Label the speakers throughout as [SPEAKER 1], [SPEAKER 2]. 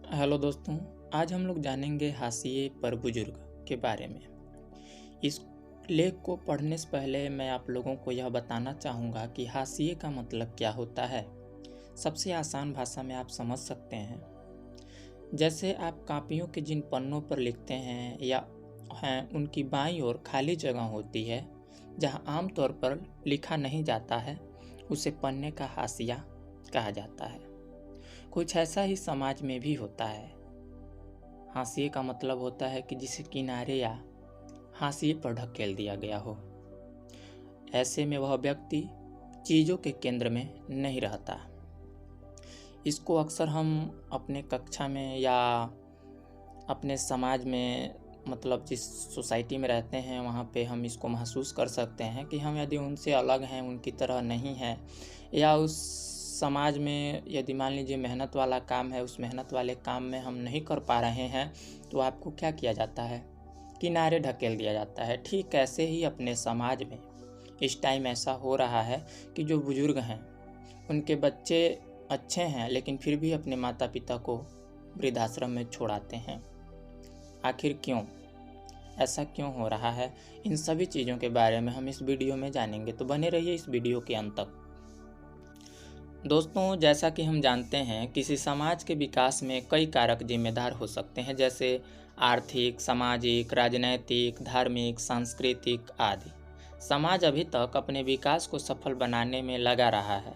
[SPEAKER 1] Hello दोस्तों, आज हम लोग जानेंगे हाशिए पर बुजुर्ग के बारे में। इस लेख को पढ़ने से पहले मैं आप लोगों को यह बताना चाहूँगा कि हाशिए का मतलब क्या होता है। सबसे आसान भाषा में आप समझ सकते हैं। जैसे आप कापियों के जिन पन्नों पर लिखते हैं या उनकी बाईं ओर खाली जगह होती है जहाँ आमतौर पर लिखा नहीं जाता है, उसे पन्ने का हाशिया कहा जाता है। कुछ ऐसा ही समाज में भी होता है। हाशिए का मतलब होता है कि जिसे किनारे या हाशिए पर ढकेल दिया गया हो। ऐसे में वह व्यक्ति चीज़ों के केंद्र में नहीं रहता। इसको अक्सर हम अपने कक्षा में या अपने समाज में, मतलब जिस सोसाइटी में रहते हैं वहाँ पे हम इसको महसूस कर सकते हैं कि हम यदि उनसे अलग हैं, उनकी तरह नहीं हैं, या उस समाज में यदि मान लीजिए मेहनत वाला काम है, उस मेहनत वाले काम में हम नहीं कर पा रहे हैं तो आपको क्या किया जाता है? किनारे ढकेल दिया जाता है। ठीक ऐसे ही अपने समाज में इस टाइम ऐसा हो रहा है कि जो बुजुर्ग हैं उनके बच्चे अच्छे हैं लेकिन फिर भी अपने माता पिता को वृद्धाश्रम में छोड़ाते हैं। आखिर क्यों? ऐसा क्यों हो रहा है? इन सभी चीज़ों के बारे में हम इस वीडियो में जानेंगे, तो बने रहिए इस वीडियो के अंत तक। दोस्तों, जैसा कि हम जानते हैं, किसी समाज के विकास में कई कारक जिम्मेदार हो सकते हैं, जैसे आर्थिक, सामाजिक, राजनैतिक, धार्मिक, सांस्कृतिक आदि। समाज अभी तक अपने विकास को सफल बनाने में लगा रहा है,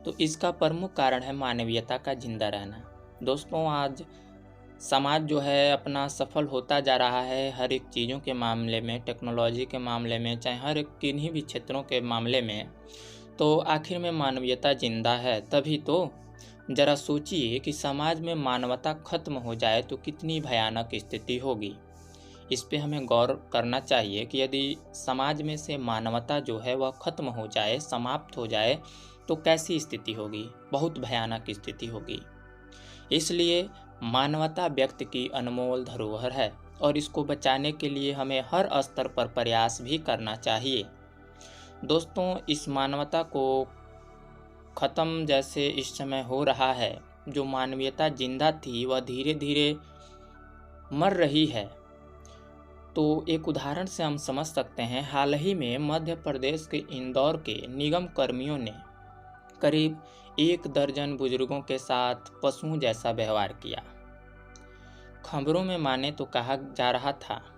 [SPEAKER 1] तो इसका प्रमुख कारण है मानवीयता का जिंदा रहना। दोस्तों, आज समाज जो है अपना सफल होता जा रहा है हर एक चीज़ों के मामले में, टेक्नोलॉजी के मामले में, चाहे हर एक किन्हीं भी क्षेत्रों के मामले में। तो आखिर में मानवीयता जिंदा है तभी तो। जरा सोचिए कि समाज में मानवता खत्म हो जाए तो कितनी भयानक स्थिति होगी। इस पे हमें गौर करना चाहिए कि यदि समाज में से मानवता जो है वह खत्म हो जाए, समाप्त हो जाए, तो कैसी स्थिति होगी? बहुत भयानक स्थिति होगी। इसलिए मानवता व्यक्ति की अनमोल धरोहर है और इसको बचाने के लिए हमें हर स्तर पर प्रयास भी करना चाहिए। दोस्तों, इस मानवता को ख़त्म जैसे इस समय हो रहा है, जो मानवीयता जिंदा थी वह धीरे धीरे मर रही है। तो एक उदाहरण से हम समझ सकते हैं। हाल ही में मध्य प्रदेश के इंदौर के निगम कर्मियों ने करीब 1 दर्जन बुजुर्गों के साथ पशुओं जैसा व्यवहार किया। खबरों में माने तो कहा जा रहा था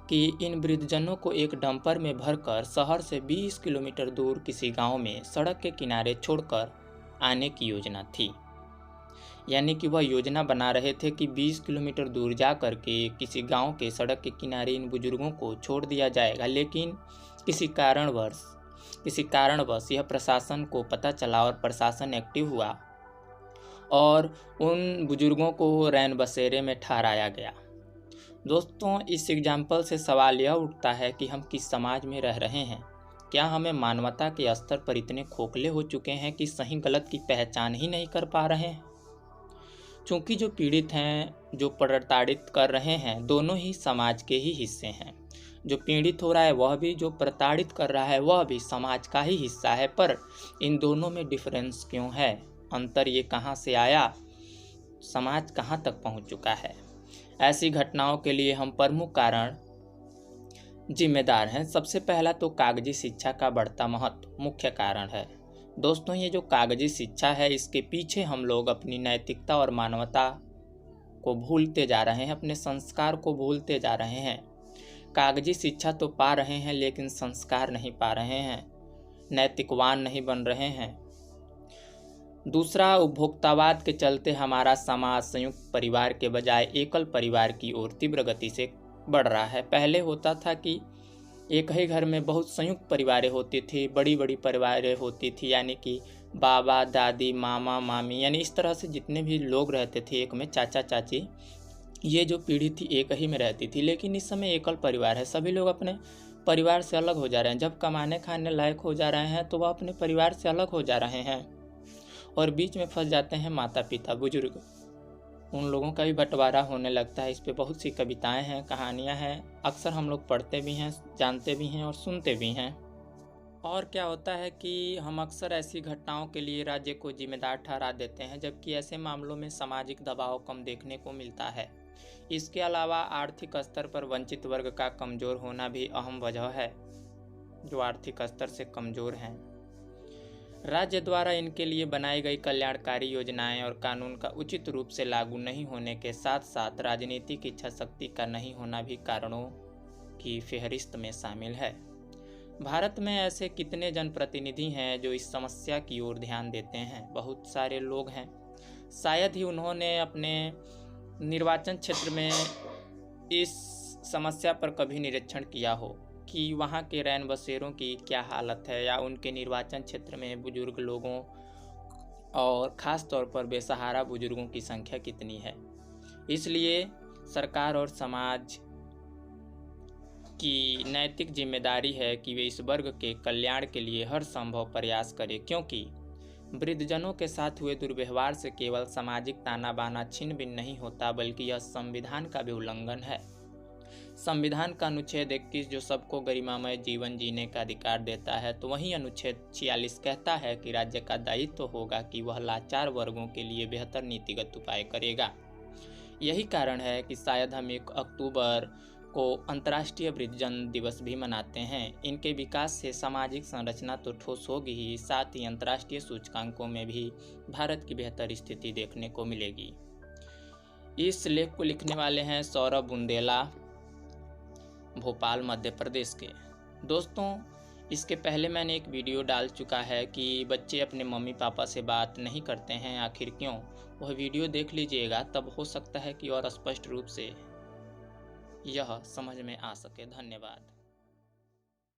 [SPEAKER 1] कि इन वृद्धजनों को एक डंपर में भरकर शहर से 20 किलोमीटर दूर किसी गांव में सड़क के किनारे छोड़कर आने की योजना थी। यानी कि वह योजना बना रहे थे कि 20 किलोमीटर दूर जा कर के किसी गांव के सड़क के किनारे इन बुजुर्गों को छोड़ दिया जाएगा। लेकिन किसी कारणवश यह प्रशासन को पता चला और प्रशासन एक्टिव हुआ और उन बुजुर्गों को रैन बसेरे में ठहराया गया। दोस्तों, इस एग्जाम्पल से सवाल यह उठता है कि हम किस समाज में रह रहे हैं। क्या हमें मानवता के स्तर पर इतने खोखले हो चुके हैं कि सही गलत की पहचान ही नहीं कर पा रहे हैं? चूँकि जो पीड़ित हैं, जो प्रताड़ित कर रहे हैं, दोनों ही समाज के ही हिस्से हैं। जो पीड़ित हो रहा है वह भी, जो प्रताड़ित कर रहा है वह भी समाज का ही हिस्सा है। पर इन दोनों में डिफरेंस क्यों है? अंतर ये कहाँ से आया? समाज कहाँ तक पहुँच चुका है? ऐसी घटनाओं के लिए हम प्रमुख कारण जिम्मेदार हैं। सबसे पहला तो कागजी शिक्षा का बढ़ता महत्व मुख्य कारण है। दोस्तों, ये जो कागजी शिक्षा है, इसके पीछे हम लोग अपनी नैतिकता और मानवता को भूलते जा रहे हैं, अपने संस्कार को भूलते जा रहे हैं। कागजी शिक्षा तो पा रहे हैं लेकिन संस्कार नहीं पा रहे हैं, नैतिकवान नहीं बन रहे हैं। दूसरा, उपभोक्तावाद के चलते हमारा समाज संयुक्त परिवार के बजाय एकल परिवार की ओर तीव्र गति से बढ़ रहा है। पहले होता था कि एक ही घर में बहुत संयुक्त परिवारें होती थी, बड़ी बड़ी परिवारें होती थी, यानी कि बाबा दादी, मामा मामी, यानी इस तरह से जितने भी लोग रहते थे एक में, चाचा चाची, ये जो पीढ़ी थी एक ही में रहती थी। लेकिन इस समय एकल परिवार है, सभी लोग अपने परिवार से अलग हो जा रहे हैं। जब कमाने खाने लायक हो जा रहे हैं तो वह अपने परिवार से अलग हो जा रहे हैं और बीच में फंस जाते हैं माता पिता, बुजुर्ग। उन लोगों का भी बंटवारा होने लगता है। इस पे बहुत सी कविताएं हैं, कहानियां हैं, अक्सर हम लोग पढ़ते भी हैं, जानते भी हैं और सुनते भी हैं। और क्या होता है कि हम अक्सर ऐसी घटनाओं के लिए राज्य को जिम्मेदार ठहरा देते हैं, जबकि ऐसे मामलों में सामाजिक दबाव कम देखने को मिलता है। इसके अलावा आर्थिक स्तर पर वंचित वर्ग का कमज़ोर होना भी अहम वजह है। जो आर्थिक स्तर से कमज़ोर हैं, राज्य द्वारा इनके लिए बनाई गई कल्याणकारी योजनाएं और कानून का उचित रूप से लागू नहीं होने के साथ साथ राजनीतिक इच्छा शक्ति का नहीं होना भी कारणों की फेहरिस्त में शामिल है। भारत में ऐसे कितने जनप्रतिनिधि हैं जो इस समस्या की ओर ध्यान देते हैं? बहुत सारे लोग हैं। शायद ही उन्होंने अपने निर्वाचन क्षेत्र में इस समस्या पर कभी निरीक्षण किया हो कि वहाँ के रैन बसेरों की क्या हालत है, या उनके निर्वाचन क्षेत्र में बुजुर्ग लोगों और ख़ास तौर पर बेसहारा बुजुर्गों की संख्या कितनी है। इसलिए सरकार और समाज की नैतिक जिम्मेदारी है कि वे इस वर्ग के कल्याण के लिए हर संभव प्रयास करें, क्योंकि वृद्धजनों के साथ हुए दुर्व्यवहार से केवल सामाजिक ताना बाना छिन्न भिन्न नहीं होता, बल्कि यह संविधान का भी उल्लंघन है। संविधान का अनुच्छेद 21 जो सबको गरिमामय जीवन जीने का अधिकार देता है, तो वहीं अनुच्छेद 46 कहता है कि राज्य का दायित्व होगा कि वह लाचार वर्गों के लिए बेहतर नीतिगत उपाय करेगा। यही कारण है कि शायद हम 1 अक्टूबर को अंतर्राष्ट्रीय वृद्धजन दिवस भी मनाते हैं। इनके विकास से सामाजिक संरचना तो ठोस होगी ही, साथ ही अंतर्राष्ट्रीय सूचकांकों में भी भारत की बेहतर स्थिति देखने को मिलेगी। इस लेख को लिखने वाले हैं सौरभ बुंदेला, भोपाल मध्य प्रदेश के। दोस्तों, इसके पहले मैंने एक वीडियो डाल चुका है कि बच्चे अपने मम्मी पापा से बात नहीं करते हैं, आखिर क्यों? वह वीडियो देख लीजिएगा, तब हो सकता है कि और स्पष्ट रूप से यह समझ में आ सके। धन्यवाद।